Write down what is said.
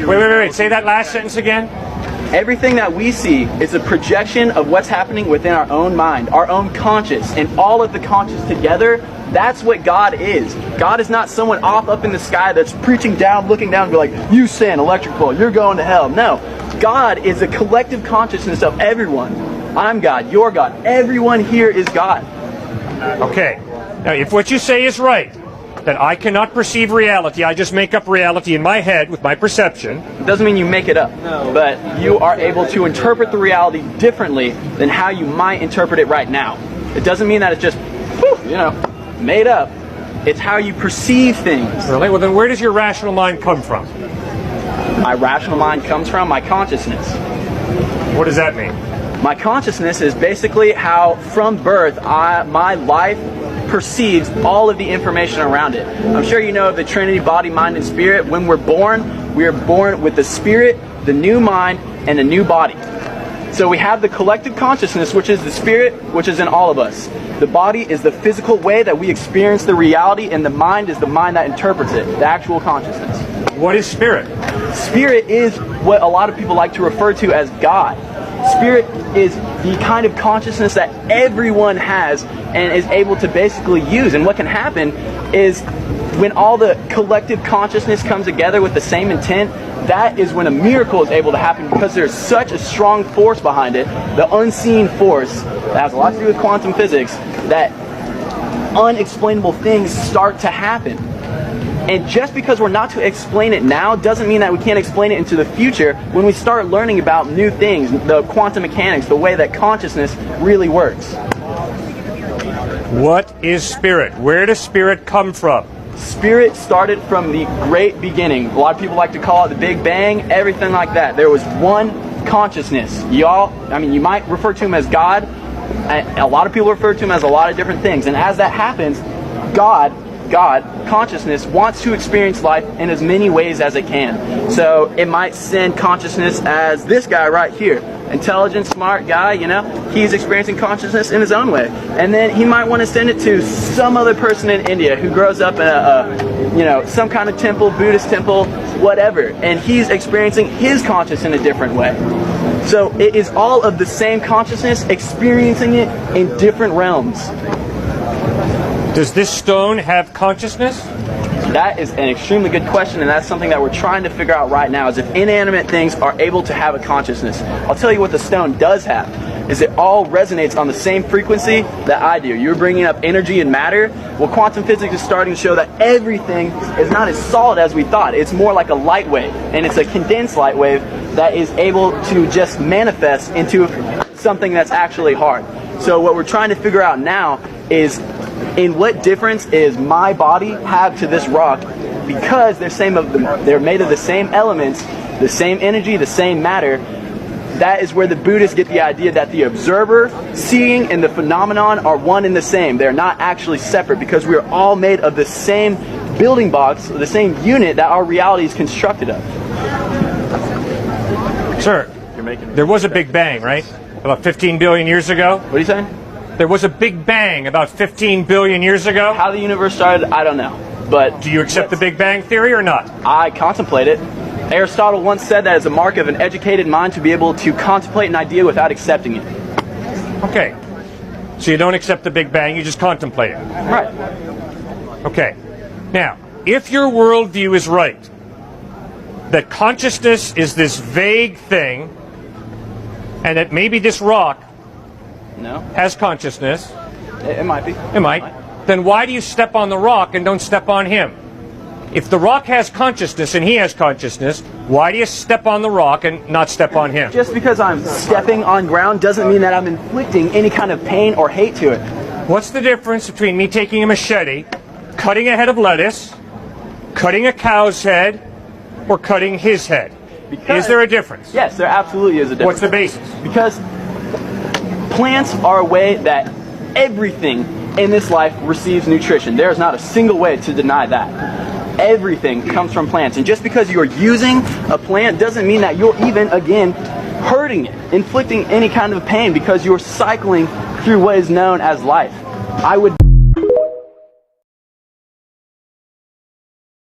Wait. Say that last sentence again. Everything that we see is a projection of what's happening within our own mind, our own conscious, and all of the conscious together. That's what God is. God is not someone off up in the sky that's preaching down, looking down, and be like, you sin, electrical, you're going to hell. No. God is a collective consciousness of everyone. I'm God, you're God. Everyone here is God. Okay. Now, if what you say is right, that I cannot perceive reality, I just make up reality in my head with my perception. It doesn't mean you make it up, but you are able to interpret the reality differently than how you might interpret it right now. It doesn't mean that it's just, made up. It's how you perceive things. Really? Well, then where does your rational mind come from? My rational mind comes from my consciousness. What does that mean? My consciousness is basically how, from birth, my life perceives all of the information around it. I'm sure you know of the Trinity, body, mind, and spirit. When we're born, we are born with the spirit, the new mind, and a new body. So we have the collective consciousness, which is the spirit, which is in all of us. The body is the physical way that we experience the reality, and the mind is the mind that interprets it, the actual consciousness. What is spirit? Spirit is what a lot of people like to refer to as God. Spirit is the kind of consciousness that everyone has and is able to basically use. And what can happen is when all the collective consciousness comes together with the same intent, that is when a miracle is able to happen, because there's such a strong force behind it, the unseen force that has a lot to do with quantum physics, that unexplainable things start to happen. And just because we're not to explain it now doesn't mean that we can't explain it into the future when we start learning about new things, the quantum mechanics, the way that consciousness really works. What is spirit? Where does spirit come from? Spirit started from the great beginning. A lot of people like to call it the Big Bang, everything like that. There was one consciousness. You might refer to him as God. A lot of people refer to him as a lot of different things. And as that happens, God, consciousness, wants to experience life in as many ways as it can. So it might send consciousness as this guy right here. Intelligent, smart guy, he's experiencing consciousness in his own way. And then he might want to send it to some other person in India who grows up in some kind of temple, Buddhist temple, whatever. And he's experiencing his consciousness in a different way. So it is all of the same consciousness experiencing it in different realms. Does this stone have consciousness? That is an extremely good question, and that's something that we're trying to figure out right now, is if inanimate things are able to have a consciousness. I'll tell you what the stone does have, is it all resonates on the same frequency that I do. You're bringing up energy and matter. Well, quantum physics is starting to show that everything is not as solid as we thought. It's more like a light wave, and it's a condensed light wave that is able to just manifest into something that's actually hard. So what we're trying to figure out now is, in what difference is my body have to this rock, because they're made of the same elements, the same energy, the same matter. That is where the Buddhists get the idea that the observer, seeing, and the phenomenon are one and the same. They're not actually separate, because we are all made of the same building blocks, the same unit that our reality is constructed of. Sir, there was a Big Bang, right? About 15 billion years ago? What are you saying? There was a Big Bang about 15 billion years ago? How the universe started, I don't know. But do you accept the Big Bang theory or not? I contemplate it. Aristotle once said that it's a mark of an educated mind to be able to contemplate an idea without accepting it. Okay. So you don't accept the Big Bang, you just contemplate it. Right. Okay. Now, if your worldview is right, that consciousness is this vague thing, and that maybe this rock has consciousness. It might be. It might. Then why do you step on the rock and don't step on him? If the rock has consciousness and he has consciousness, why do you step on the rock and not step on him? Just because I'm stepping on ground doesn't mean that I'm inflicting any kind of pain or hate to it. What's the difference between me taking a machete, cutting a head of lettuce, cutting a cow's head, or cutting his head? Is there a difference? Yes, there absolutely is a difference. What's the basis? Because plants are a way that everything in this life receives nutrition. There is not a single way to deny that. Everything comes from plants. And just because you're using a plant doesn't mean that you're even, again, hurting it, inflicting any kind of pain, because you're cycling through what is known as life. I would